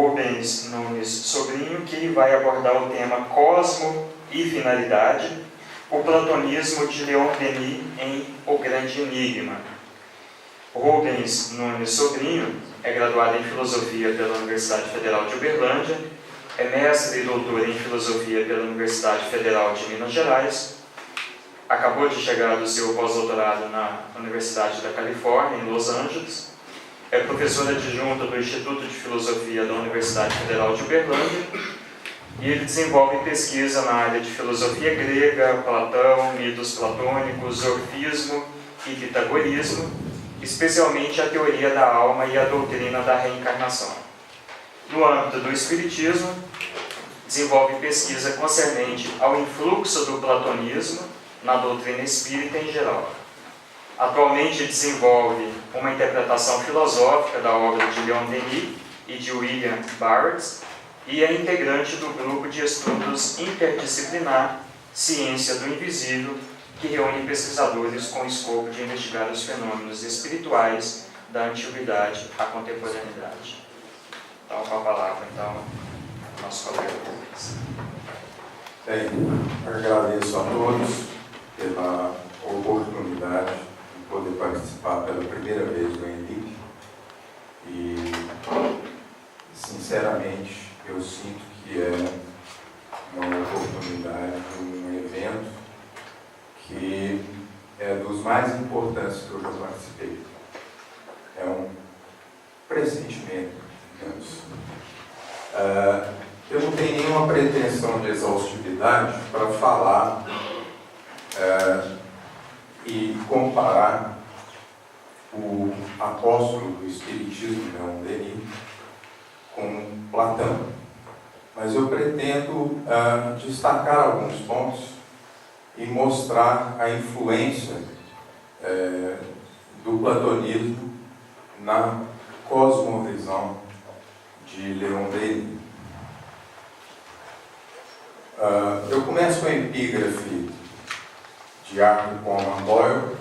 Rubens Nunes Sobrinho, que vai abordar o tema Cosmo e Finalidade, o platonismo de Leon Denis em O Grande Enigma. Rubens Nunes Sobrinho é graduado em Filosofia pela Universidade Federal de Uberlândia, é mestre e doutor em Filosofia pela Universidade Federal de Minas Gerais, acabou de chegar do seu pós-doutorado na Universidade da Califórnia, em Los Angeles, é professor adjunto do Instituto de Filosofia da Universidade Federal de Uberlândia e ele desenvolve pesquisa na área de filosofia grega, Platão, mitos platônicos, orfismo e pitagorismo, especialmente a teoria da alma e a doutrina da reencarnação. No âmbito do espiritismo, desenvolve pesquisa concernente ao influxo do platonismo na doutrina espírita em geral. Atualmente desenvolve uma interpretação filosófica da obra de Leon Denis e de William Barrett e é integrante do grupo de estudos interdisciplinar Ciência do Invisível, que reúne pesquisadores com o escopo de investigar os fenômenos espirituais da antiguidade à contemporaneidade. Então, com a palavra, nosso colega Rubens. Bem, agradeço a todos pela oportunidade de poder participar pela primeira vez do ENIC e, sinceramente, eu sinto que é uma oportunidade, um evento que é dos mais importantes que eu já participei. É um pressentimento, digamos. Eu não tenho nenhuma pretensão de exaustividade para falar e comparar o apóstolo do Espiritismo, Leon Denis, com Platão. Mas eu pretendo destacar alguns pontos e mostrar a influência do platonismo na cosmovisão de Leon Denis. Eu começo com a epígrafe de Arthur Conan Doyle,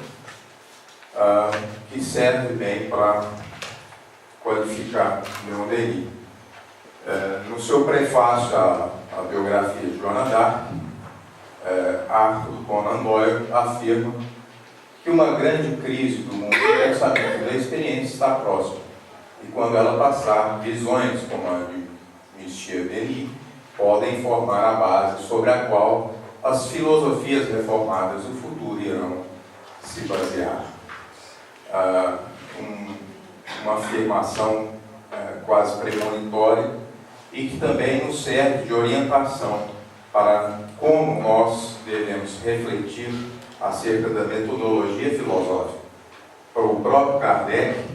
que serve bem para qualificar Leon Denis. No seu prefácio à biografia de Joana d'Arc, Arthur Conan Doyle afirma que uma grande crise do mundo do pensamento e da experiência está próxima, e quando ela passar, visões como a de Monsieur Denis podem formar a base sobre a qual as filosofias reformadas do futuro irão se basear. Uma afirmação quase premonitória e que também nos serve de orientação para como nós devemos refletir acerca da metodologia filosófica. O próprio Kardec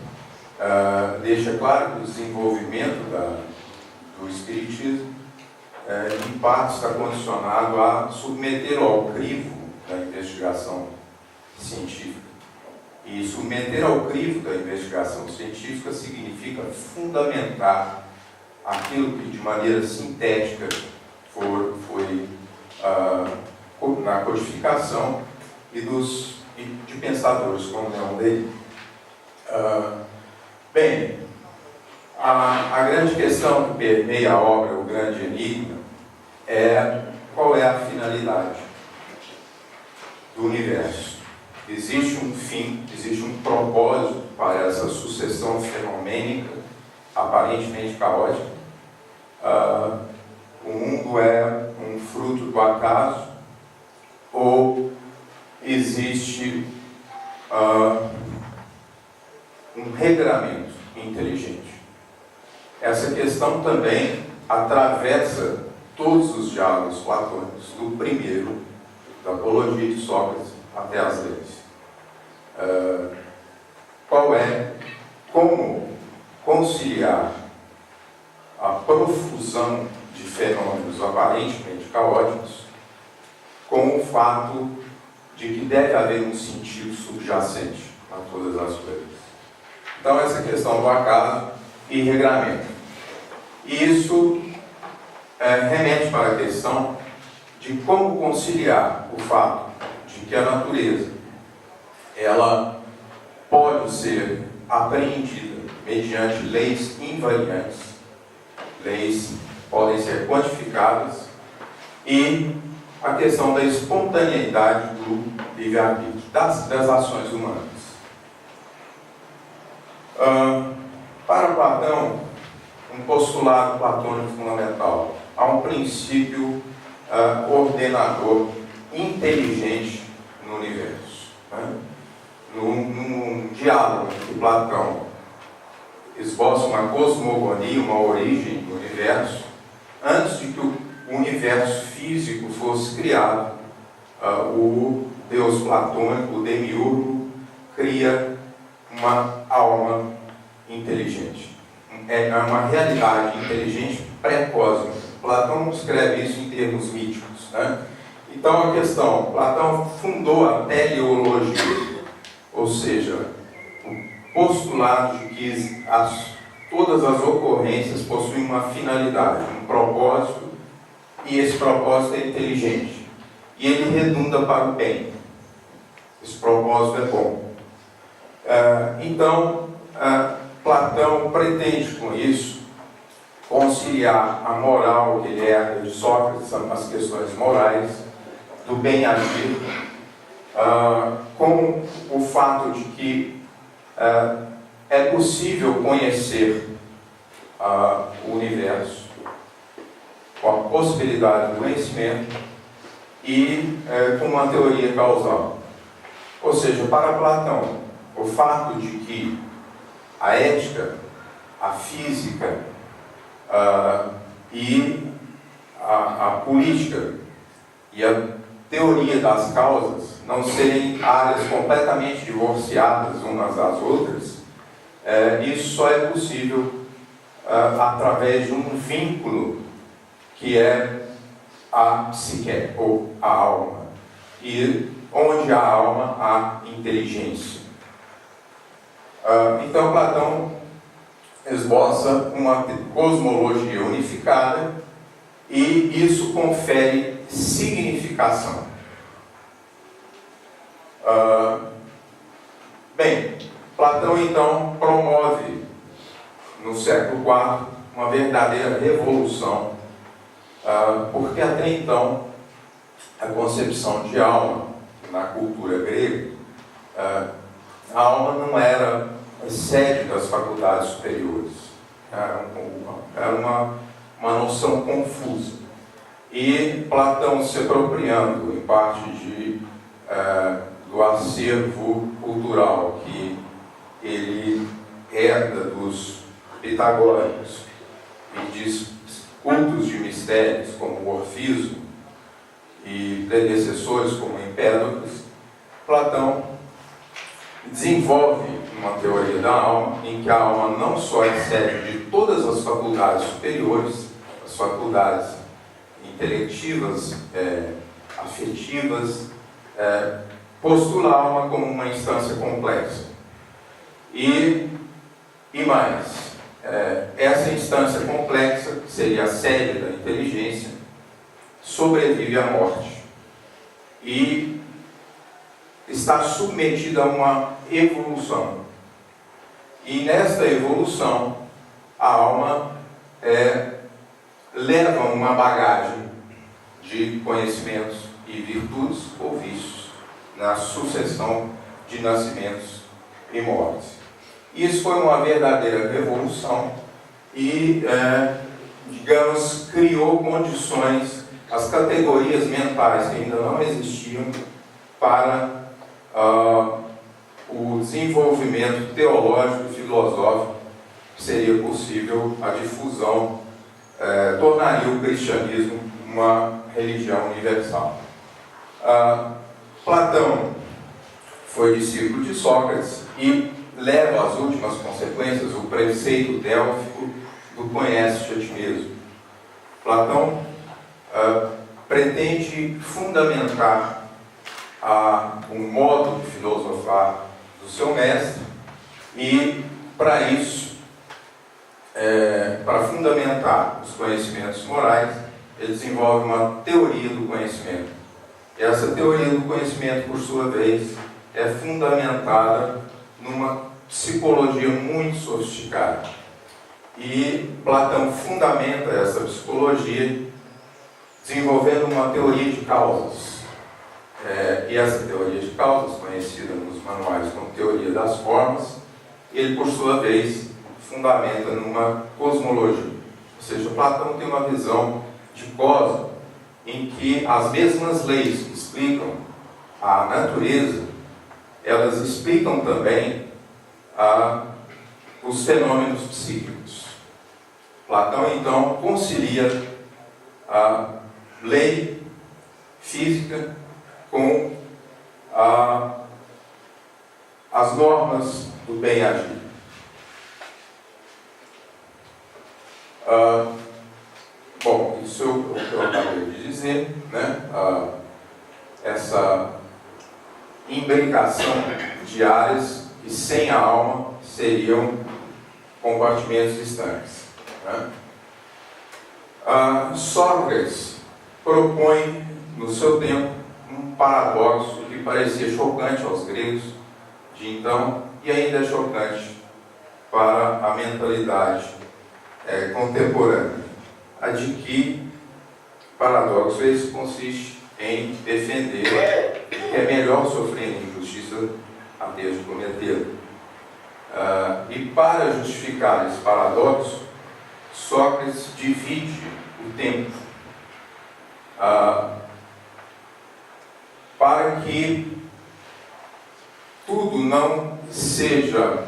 deixa claro que o desenvolvimento do Espiritismo em parte está condicionado a submeter ao crivo da investigação científica. E submeter ao crivo da investigação científica significa fundamentar aquilo que de maneira sintética foi na codificação de pensadores como Leon Denis. Bem, a grande questão que permeia a obra O Grande Enigma é qual é a finalidade do universo. Existe um fim, existe um propósito para essa sucessão fenomênica, aparentemente caótica. O mundo é um fruto do acaso ou existe um regramento inteligente? Essa questão também atravessa todos os diálogos platônicos, do primeiro, da Apologia de Sócrates, até as leis. Como conciliar a profusão de fenômenos aparentemente caóticos com o fato de que deve haver um sentido subjacente a todas as coisas. Então, essa questão do acaso e regramento. Isso remete para a questão de como conciliar o fato de que a natureza ela pode ser apreendida mediante leis invariantes, leis podem ser quantificadas, e a questão da espontaneidade do livre-arbítrio, das ações humanas. Para Platão, um postulado platônico fundamental, há um princípio ordenador inteligente no universo. Num diálogo entre Platão esboça uma cosmogonia, uma origem do universo, antes de que o universo físico fosse criado, o Deus platônico, o demiurgo, cria uma alma inteligente. É uma realidade inteligente pré-cósmica. Platão escreve isso em termos míticos. Então a questão, Platão fundou a teleologia, ou seja, o postulado de que todas as ocorrências possuem uma finalidade, um propósito, e esse propósito é inteligente. E ele redunda para o bem. Esse propósito é bom. Então, Platão pretende com isso conciliar a moral que ele herda de Sócrates, as questões morais, do bem agir, com o fato de que é possível conhecer o universo, com a possibilidade do conhecimento e com uma teoria causal. Ou seja, para Platão, o fato de que a ética, a física e a política e a teoria das causas não serem áreas completamente divorciadas umas das outras, isso só é possível através de um vínculo que é a psique, ou a alma, e onde há alma, há inteligência. Então Platão esboça uma cosmologia unificada e isso confere significação. Bem, Platão então promove no século IV uma verdadeira revolução, porque até então a concepção de alma na cultura grega, a alma não era a sede das faculdades superiores, era uma noção confusa. E Platão, se apropriando em parte do acervo cultural que ele herda dos pitagóricos e de cultos de mistérios como o Orfismo e predecessores como Empédocles, Platão desenvolve uma teoria da alma em que a alma não só é sede de todas as faculdades superiores, as faculdades intelectivas, afetivas, postula a alma como uma instância complexa. E mais, essa instância complexa, que seria a sede da inteligência, sobrevive à morte e está submetida a uma evolução. E nesta evolução, a alma leva uma bagagem de conhecimentos e virtudes ou vícios na sucessão de nascimentos e mortes. Isso foi uma verdadeira revolução e, digamos, criou condições, as categorias mentais que ainda não existiam para o desenvolvimento teológico e filosófico que seria possível, a difusão, tornaria o cristianismo uma religião universal. Platão foi discípulo de Sócrates e leva às últimas consequências o preceito délfico do conhece-te a ti mesmo. Platão pretende fundamentar um modo de filosofar do seu mestre e, para isso, para fundamentar os conhecimentos morais, ele desenvolve uma teoria do conhecimento. E essa teoria do conhecimento, por sua vez, é fundamentada numa psicologia muito sofisticada. E Platão fundamenta essa psicologia desenvolvendo uma teoria de causas. E essa teoria de causas, conhecida nos manuais como teoria das formas, ele, por sua vez, fundamenta numa cosmologia. Ou seja, Platão tem uma visão de cosmos em que as mesmas leis que explicam a natureza, elas explicam também os fenômenos psíquicos. Platão, então, concilia a lei física com as normas do bem agir. Bom, isso é o que eu acabei de dizer, né? Essa imbricação de áreas que sem a alma seriam compartimentos distantes, né? Sócrates propõe no seu tempo um paradoxo que parecia chocante aos gregos de então e ainda é chocante para a mentalidade contemporânea, a de que paradoxo esse consiste em defender que é melhor sofrer injustiça a Deus de cometer. E para justificar esse paradoxo, Sócrates divide o tempo para que tudo não seja,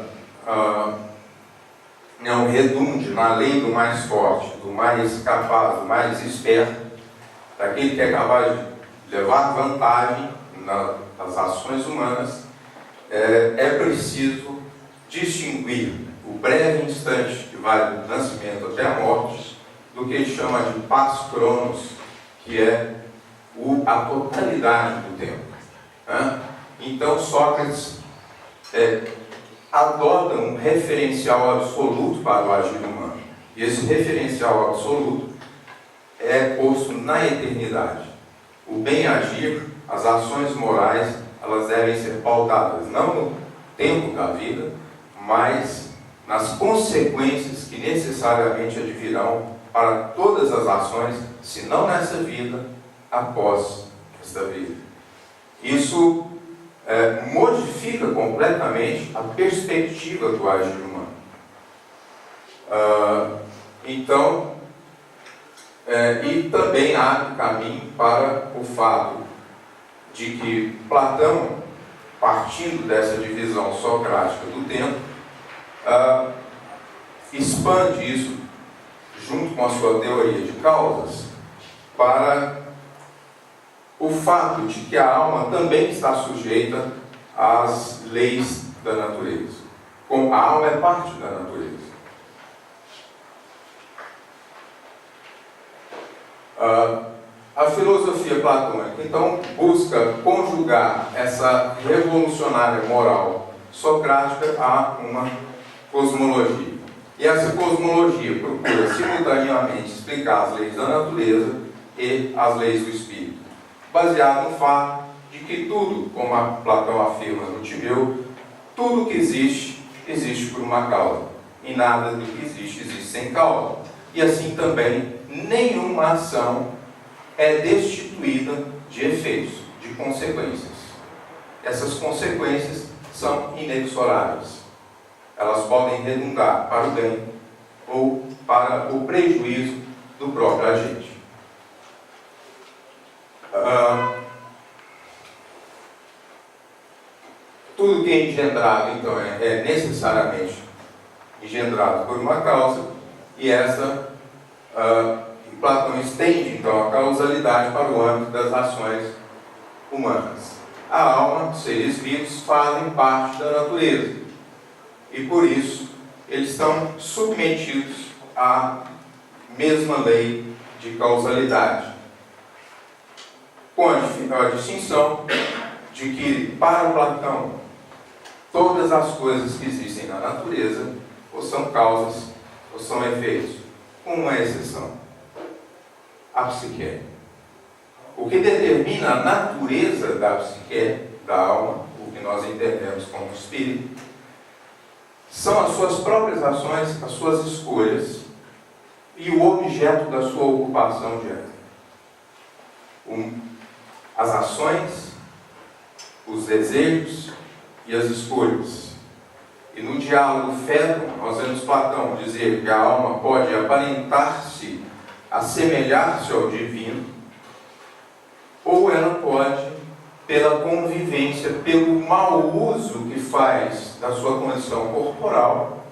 não redunde na lei do mais forte, do mais capaz, do mais esperto, daquele que é capaz de levar vantagem nas ações humanas. É preciso distinguir o breve instante que vai do nascimento até a morte do que ele chama de pars chronos, que é a totalidade do tempo, né? Então Sócrates adota um referencial absoluto para o agir humano, e esse referencial absoluto é posto na eternidade. O bem agir, as ações morais, elas devem ser pautadas não no tempo da vida, mas nas consequências que necessariamente advirão para todas as ações, se não nessa vida, após esta vida. Isso modifica completamente a perspectiva do agir humano. E também abre caminho para o fato de que Platão, partindo dessa divisão socrática do tempo, expande isso junto com a sua teoria de causas para o fato de que a alma também está sujeita às leis da natureza. Como a alma é parte da natureza. A filosofia platônica, então, busca conjugar essa revolucionária moral socrática a uma cosmologia. E essa cosmologia procura simultaneamente explicar as leis da natureza e as leis do espírito, baseado no fato de que tudo, como Platão afirma no Timeu, tudo que existe, existe por uma causa, e nada do que existe, existe sem causa. E assim também, nenhuma ação é destituída de efeitos, de consequências. Essas consequências são inexoráveis. Elas podem redundar para o bem ou para o prejuízo do próprio agente. Tudo que é engendrado, então, é necessariamente engendrado por uma causa, e Platão estende, então, a causalidade para o âmbito das ações humanas. A alma, os seres vivos, fazem parte da natureza, e por isso eles estão submetidos à mesma lei de causalidade, com a distinção de que, para Platão, todas as coisas que existem na natureza ou são causas ou são efeitos, com uma exceção: a psique. O que determina a natureza da psique, da alma, o que nós entendemos como espírito, são as suas próprias ações, as suas escolhas e o objeto da sua ocupação diária. As ações, os desejos e as escolhas. E no diálogo Fédon, nós vemos Platão dizer que a alma pode aparentar-se, assemelhar-se ao divino, ou ela pode, pela convivência, pelo mau uso que faz da sua condição corporal,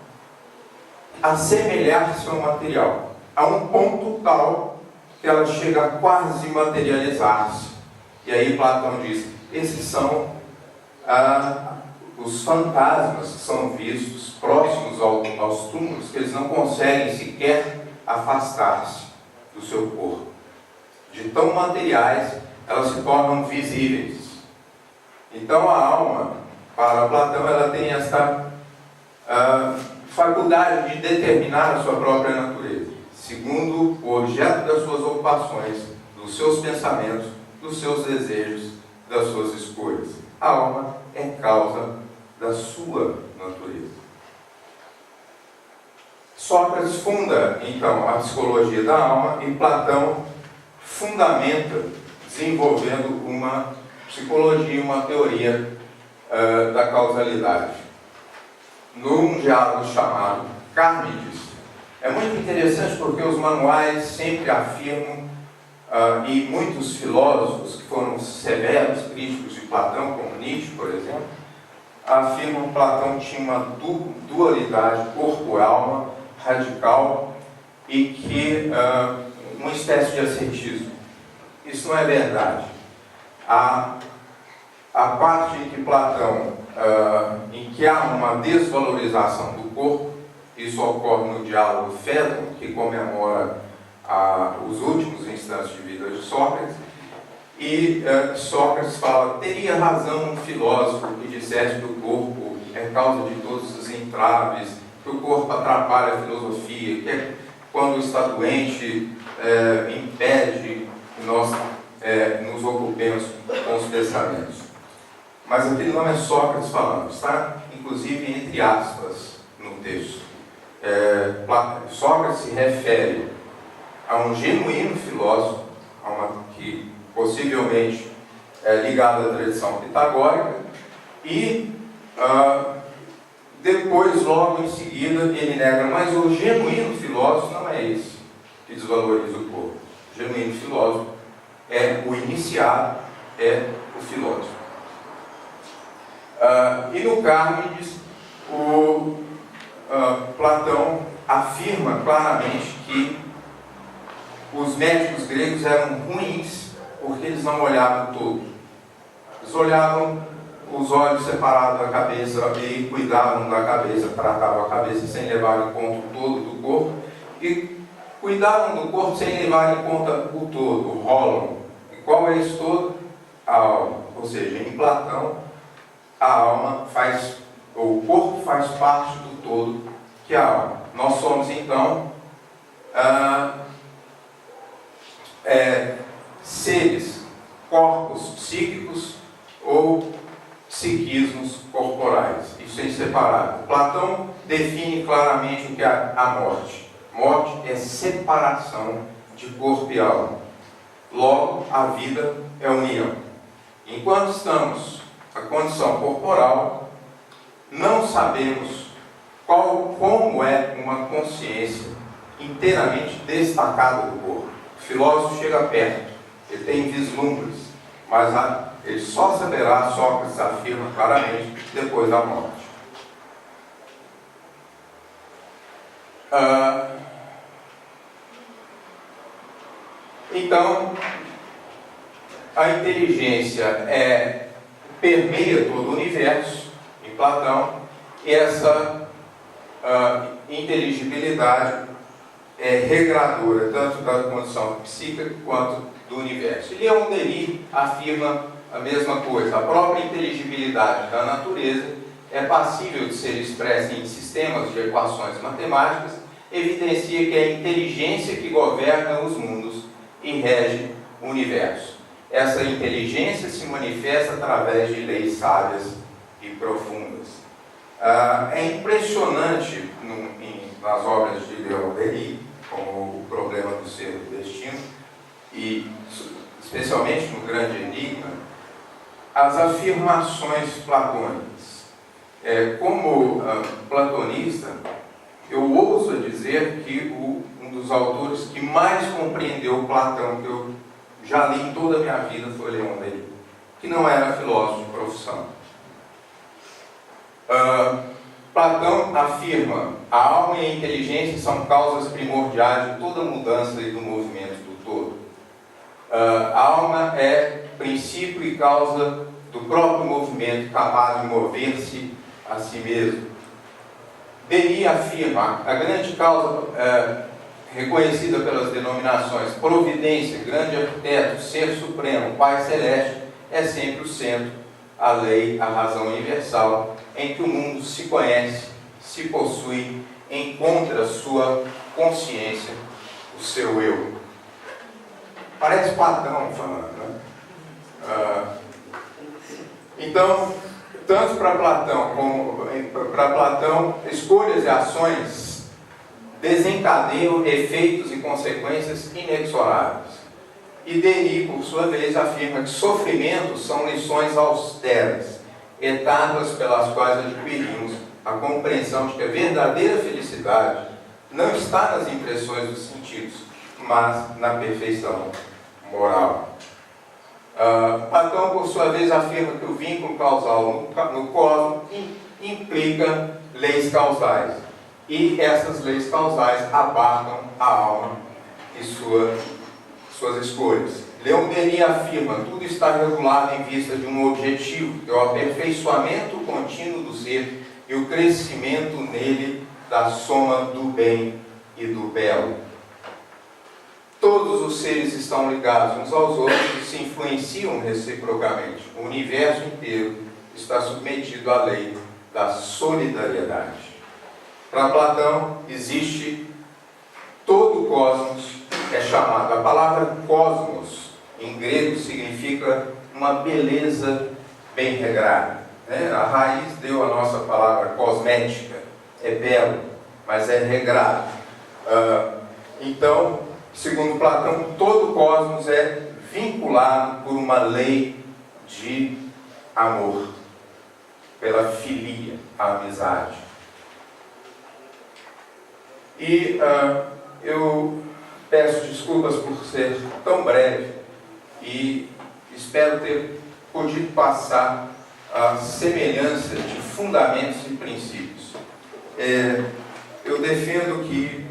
assemelhar-se ao material, a um ponto tal que ela chega a quase materializar-se. E aí Platão diz, esses são os fantasmas que são vistos próximos aos túmulos, que eles não conseguem sequer afastar-se do seu corpo. De tão materiais, elas se tornam visíveis. Então a alma, para Platão, ela tem esta faculdade de determinar a sua própria natureza, segundo o objeto das suas ocupações, dos seus pensamentos, dos seus desejos, das suas escolhas. A alma é causa da sua natureza. Sócrates funda, então, a psicologia da alma e Platão fundamenta, desenvolvendo uma psicologia, uma teoria da causalidade. Num diálogo chamado Cármides, é muito interessante porque os manuais sempre afirmam, e muitos filósofos que foram severos críticos de Platão, como Nietzsche, por exemplo, afirmam que Platão tinha uma dualidade corpo-alma radical e que uma espécie de ascetismo. Isso não é verdade. A parte em que Platão, em que há uma desvalorização do corpo, isso ocorre no diálogo Fédon, que comemora os últimos instantes de vida de Sócrates, e Sócrates fala, teria razão um filósofo que dissesse que o corpo é causa de todos os entraves, que o corpo atrapalha a filosofia, que quando está doente impede que nós nos ocupemos com os pensamentos. Mas aquele não é Sócrates falando, está inclusive entre aspas no texto. Sócrates se refere a um genuíno filósofo, que possivelmente é ligado à tradição pitagórica, e depois, logo em seguida, ele nega, mas o genuíno filósofo não é esse que desvaloriza o corpo. O genuíno filósofo é o iniciado, é o filósofo. E no Cármides, Platão afirma claramente que os médicos gregos eram ruins porque eles não olhavam todo. Eles olhavam os olhos separados da cabeça e cuidavam da cabeça, tratavam a cabeça sem levar em conta o todo do corpo, e cuidavam do corpo sem levar em conta o todo, o holon. E qual é esse todo? A alma. Ou seja, em Platão, a alma o corpo faz parte do todo que é a alma. Nós somos então seres, corpos psíquicos ou psiquismos corporais. Isso é inseparável. Platão define claramente o que é a morte. Morte é separação de corpo e alma. Logo, a vida é união. Enquanto estamos na condição corporal, não sabemos como é uma consciência inteiramente destacada do corpo. O filósofo chega perto, ele tem vislumbres, mas ele só saberá, Sócrates afirma claramente, depois da morte. Então, a inteligência permeia todo o universo, em Platão, e essa inteligibilidade é regradora, tanto da condição psíquica quanto do universo. E Leon Denis afirma a mesma coisa. A própria inteligibilidade da natureza é passível de ser expressa em sistemas de equações matemáticas, evidencia que é a inteligência que governa os mundos e rege o universo. Essa inteligência se manifesta através de leis sábias e profundas. É impressionante nas obras de Leon Denis, como o problema do ser e do destino, e especialmente no Grande Enigma, as afirmações platônicas. Como platonista, eu ouso dizer que um dos autores que mais compreendeu Platão, que eu já li em toda a minha vida, foi Leon Denis, que não era filósofo de profissão. Platão afirma: a alma e a inteligência são causas primordiais de toda mudança e do movimento do todo. A alma é princípio e causa do próprio movimento, capaz de mover-se a si mesmo. Denis afirma: a grande causa reconhecida pelas denominações providência, grande arquiteto, ser supremo, Pai celeste, é sempre o centro, a lei, a razão universal, em que o mundo se conhece, se possui, encontra sua consciência, o seu eu. Parece Platão falando, né? Então, tanto para Platão como para Platão, escolhas e ações desencadeiam efeitos e consequências inexoráveis. E Denis, por sua vez, afirma que sofrimentos são lições austeras, etapas pelas quais adquirimos a compreensão de que a verdadeira felicidade não está nas impressões dos sentidos, mas na perfeição moral. Platão, por sua vez, afirma que o vínculo causal no cosmos implica leis causais, e essas leis causais abarcam a alma e suas escolhas. Leon Denis afirma: tudo está regulado em vista de um objetivo, que é o aperfeiçoamento contínuo do ser e o crescimento nele da soma do bem e do belo. Todos os seres estão ligados uns aos outros e se influenciam reciprocamente. O universo inteiro está submetido à lei da solidariedade. Para Platão, existe todo o cosmos, é chamado, a palavra cosmos, em grego, significa uma beleza bem regrada. A raiz deu a nossa palavra cosmética, é belo, mas é regrado. Então, segundo Platão, todo o cosmos é vinculado por uma lei de amor, pela filia, a amizade. E eu peço desculpas por ser tão breve e espero ter podido passar a semelhança de fundamentos e princípios. Eu defendo que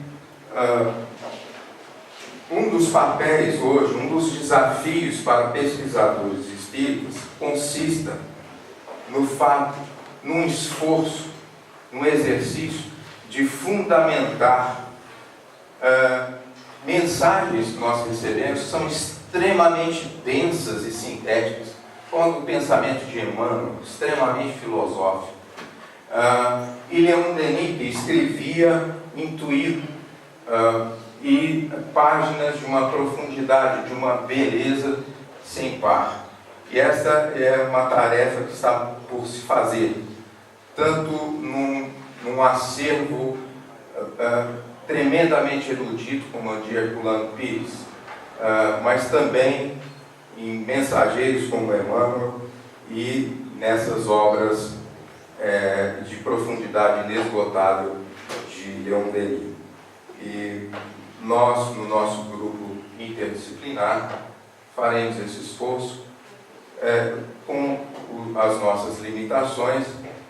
um dos papéis hoje, um dos desafios para pesquisadores espíritas consista no fato, num esforço, num exercício de fundamentar mensagens que nós recebemos são extremamente densas e sintéticas, como o pensamento de Emmanuel, extremamente filosófico. E Leon Denis, que escrevia intuído, e páginas de uma profundidade, de uma beleza sem par. E essa é uma tarefa que está por se fazer, tanto num acervo tremendamente erudito, como o de Herculano Pires, mas também em mensageiros como Emmanuel e nessas obras de profundidade inesgotável de Leon Denis. E nós, no nosso grupo interdisciplinar, faremos esse esforço com as nossas limitações,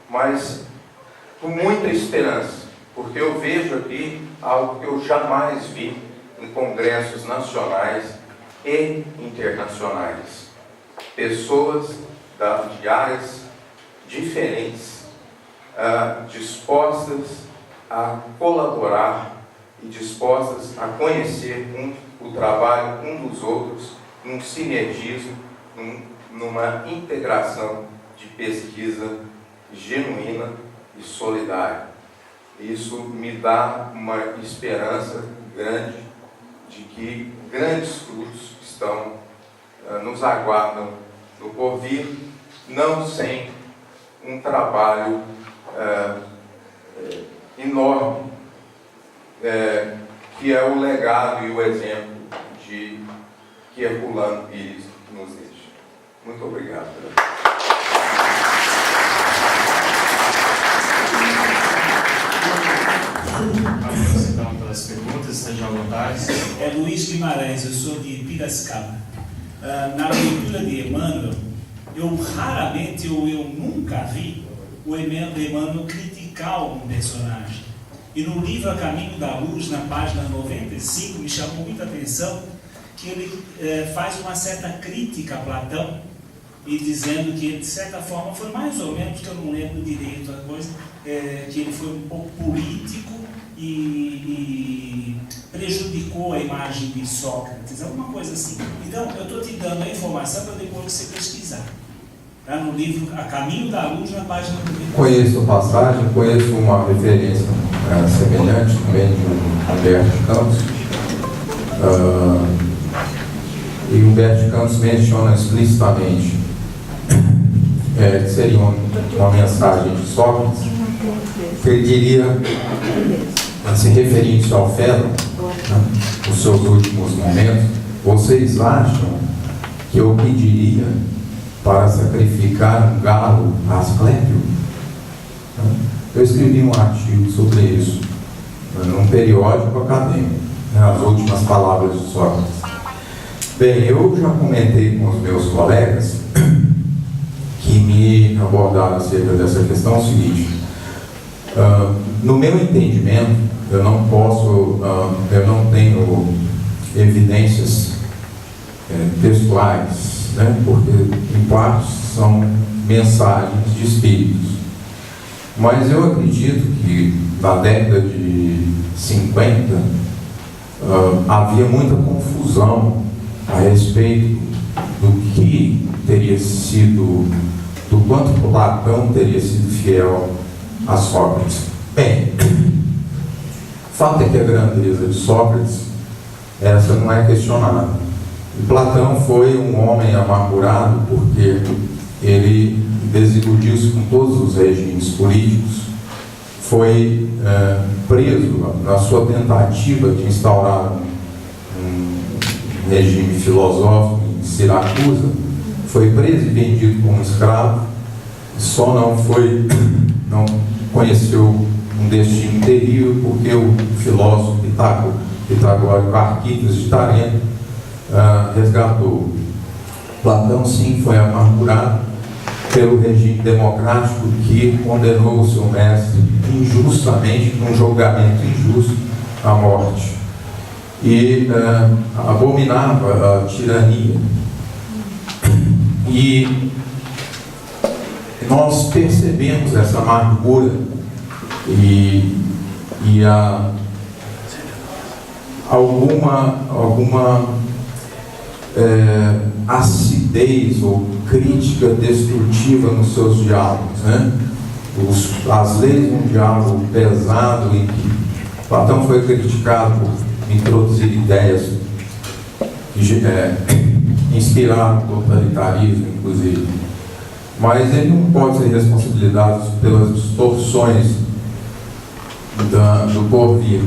mas com muita esperança, porque eu vejo aqui algo que eu jamais vi em congressos nacionais e internacionais. Pessoas de áreas diferentes, dispostas a colaborar e dispostas a conhecer o trabalho um dos outros, num sinergismo, numa integração de pesquisa genuína e solidária. Isso me dá uma esperança grande de que grandes frutos nos aguardam no porvir, não sem um trabalho legado e o exemplo que Herculano Pires nos deixa. Muito obrigado. Vamos então pelas perguntas, estejam à vontade. É Luiz Guimarães, eu sou de Piracicaba. Na leitura de Emmanuel, eu nunca vi o Emmanuel criticar algum personagem. E no livro A Caminho da Luz, na página 95, me chamou muita atenção que ele faz uma certa crítica a Platão, e dizendo que, de certa forma, foi mais ou menos, que eu não lembro direito a coisa, que ele foi um pouco político e prejudicou a imagem de Sócrates, alguma coisa assim. Então, eu estou te dando a informação para depois você pesquisar. Está no livro A Caminho da Luz, na página 95. Conheço a passagem, conheço uma referência semelhante também de Humberto de Campos. E Humberto de Campos menciona explicitamente que seria uma mensagem de Sócrates, que ele diria, se referindo-se ao Fédon, nos seus últimos momentos: vocês acham que eu pediria para sacrificar um galo a Asclépio? Eu escrevi um artigo sobre isso num periódico acadêmico, as últimas palavras de Sócrates. Bem, eu já comentei com os meus colegas que me abordaram acerca dessa questão o seguinte: no meu entendimento, eu não tenho evidências textuais, né, porque em parte são mensagens de espíritos, mas eu acredito que na década de 50 havia muita confusão a respeito do que teria sido, do quanto Platão teria sido fiel a Sócrates. Bem, o fato é que a grandeza de Sócrates, essa não é questionada. Platão foi um homem amargurado porque ele desiludiu-se com todos os regimes políticos, foi preso na sua tentativa de instaurar um regime filosófico em Siracusa, foi preso e vendido como escravo, só não conheceu um destino terrível porque o filósofo pitagórico Arquitas de Tarento resgatou. Platão, sim, foi amargurado pelo regime democrático que condenou o seu mestre injustamente, num julgamento injusto, à morte. E abominava a tirania. E nós percebemos essa amargura e alguma acidez ou crítica destrutiva nos seus diálogos, né? As leis de um diálogo pesado em que Platão foi criticado por introduzir ideias que inspiraram o totalitarismo, inclusive, mas ele não pode ser responsabilizado pelas distorções do porvir.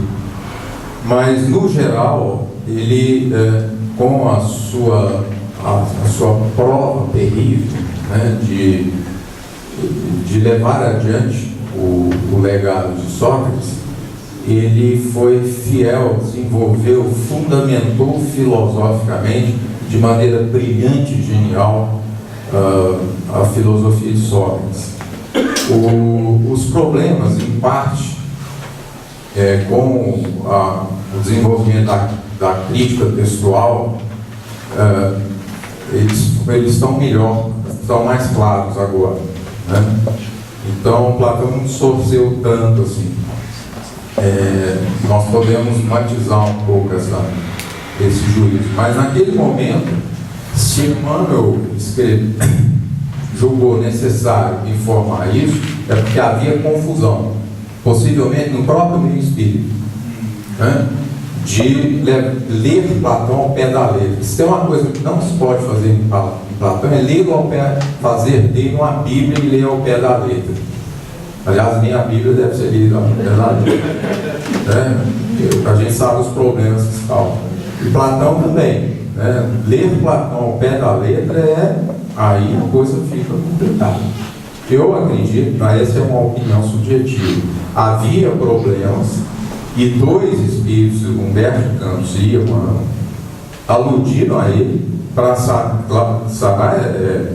Mas, no geral, ele, com a sua prova terrível, né, de levar adiante o legado de Sócrates, ele foi fiel, desenvolveu, fundamentou filosoficamente, de maneira brilhante e genial, a filosofia de Sócrates. Os problemas, em parte, com o desenvolvimento da crítica textual, eles estão melhor, estão mais claros agora, né? Então, Platão não distorceu tanto assim. Nós podemos matizar um pouco esse juízo, mas naquele momento, se Emmanuel julgou necessário informar isso, é porque havia confusão, possivelmente no próprio meio espírita, né, de ler Platão ao pé da letra. Se tem uma coisa que não se pode fazer em Platão, é ler ao pé, fazer dele uma Bíblia e ler ao pé da letra. Aliás, nem a Bíblia deve ser lida, apesar de, né? A gente sabe os problemas que causam. E Platão também, né? Ler Platão ao pé da letra aí a coisa fica complicada. Eu acredito, essa é uma opinião subjetiva, havia problemas e dois espíritos, Humberto de Campos e Emmanuel, aludiram a ele para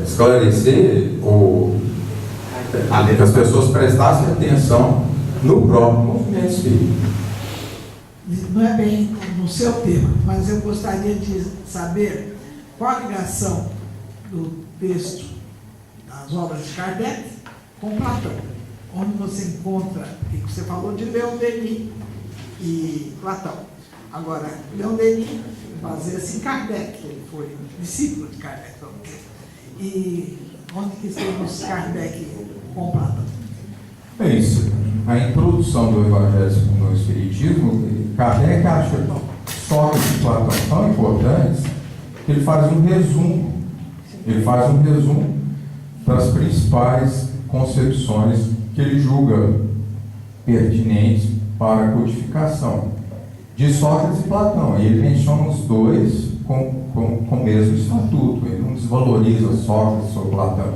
esclarecer ou que as pessoas prestassem atenção no próprio movimento espírita. Não é bem no seu tema, mas eu gostaria de saber qual a ligação do texto das obras de Kardec com Platão, onde você encontra, que você falou de Leon Denis e Platão. Agora, Leon Denis baseia-se em Kardec, ele foi discípulo de Kardec, vamos dizer. E onde que estamos Kardec com Platão? É isso. A introdução do Evangelho segundo o Espiritismo, Kardec acha Sócrates e Platão tão importantes que ele faz um resumo. Ele faz um resumo das principais concepções que ele julga pertinentes para a codificação de Sócrates e Platão. E ele menciona os dois com o mesmo estatuto. Ele não desvaloriza Sócrates ou Platão.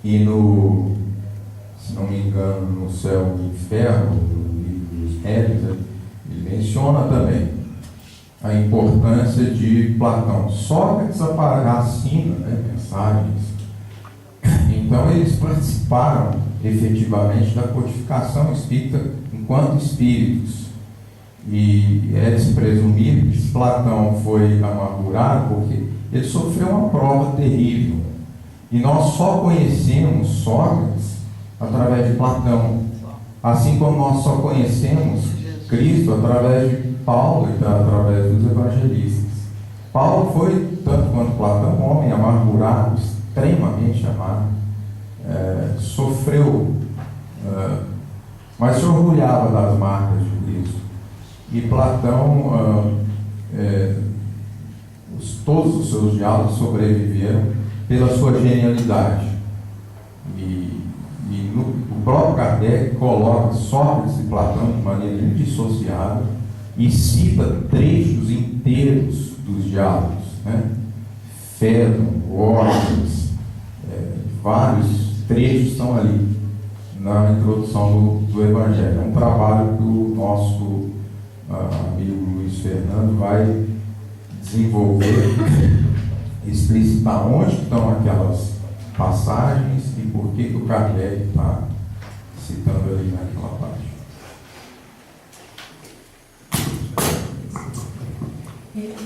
E se não me engano, no Céu e Inferno, no livro dos Médios, ele menciona também a importância de Platão. Sócrates assina, né, mensagens. Então eles participaram efetivamente da codificação espírita enquanto espíritos. E é de se presumir que Platão foi amargurado porque ele sofreu uma prova terrível. E nós só conhecemos Sócrates através de Platão, assim como nós só conhecemos Cristo através de Paulo e através dos evangelistas. Paulo foi, tanto quanto Platão, um homem amargurado, extremamente amargo, sofreu, mas se orgulhava das marcas de Cristo. E Platão, todos os seus diálogos sobreviveram pela sua genialidade. O próprio Kardec coloca Sócrates e Platão de maneira indissociável e cita trechos inteiros dos diálogos, né? Fédon, Orges, vários trechos estão ali na introdução do Evangelho. É um trabalho que o nosso amigo Luiz Fernando vai desenvolver, explicitar onde estão aquelas passagens e por que o Kardec está citando ali naquela página.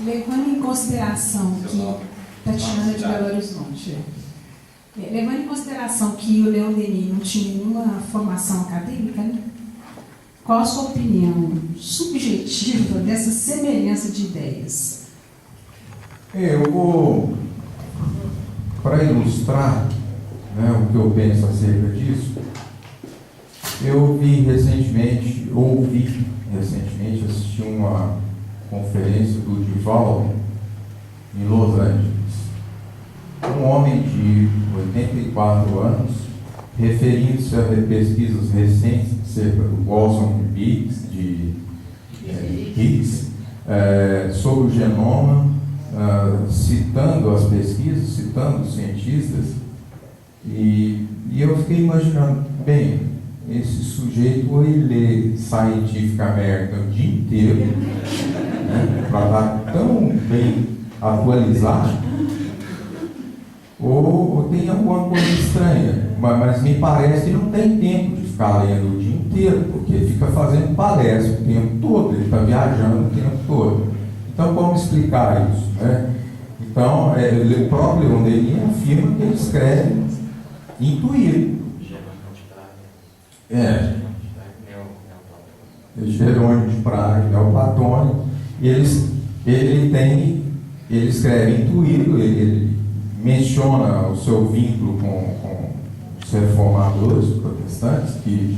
Levando em consideração que Tatiana de Belo Horizonte, levando em consideração que o Leon Denis não tinha nenhuma formação acadêmica, né? Qual a sua opinião subjetiva dessa semelhança de ideias? Eu vou, para ilustrar, né, o que eu penso acerca disso, eu ouvi recentemente, assisti uma conferência do Divaldo em Los Angeles. Um homem de 84 anos, referindo-se a pesquisas recentes acerca do bóson de Higgs, sobre o genoma, citando as pesquisas, citando os cientistas, e eu fiquei imaginando, bem, esse sujeito ou ele lê Scientific American o dia inteiro, né, para estar tão bem atualizado, ou tem alguma coisa estranha, mas me parece que não tem tempo de ficar lendo o dia inteiro, porque ele fica fazendo palestra o tempo todo, ele está viajando o tempo todo. Então, como explicar isso, né? Então, o próprio Leon Denis afirma que ele escreve intuído. Jerônimo de Praga, neoplatônico, ele escreve intuído, ele menciona o seu vínculo com os reformadores protestantes que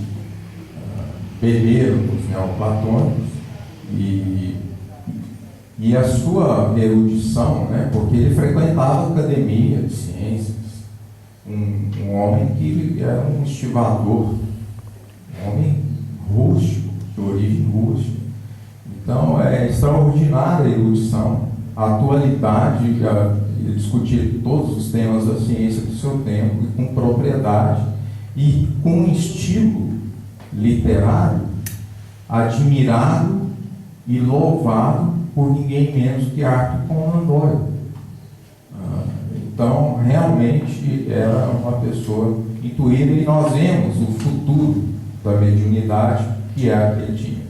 beberam dos neoplatônicos e a sua erudição, né, porque ele frequentava a academia de ciências um homem que era um estivador, um homem rústico, de origem rústica. Então, é extraordinária a erudição, a atualidade, discutir todos os temas da ciência do seu tempo, com propriedade e com um estilo literário admirado e louvado por ninguém menos que Arthur Conan Doyle. Então, realmente, era uma pessoa intuída e nós vemos o futuro da mediunidade que é a que ele tinha.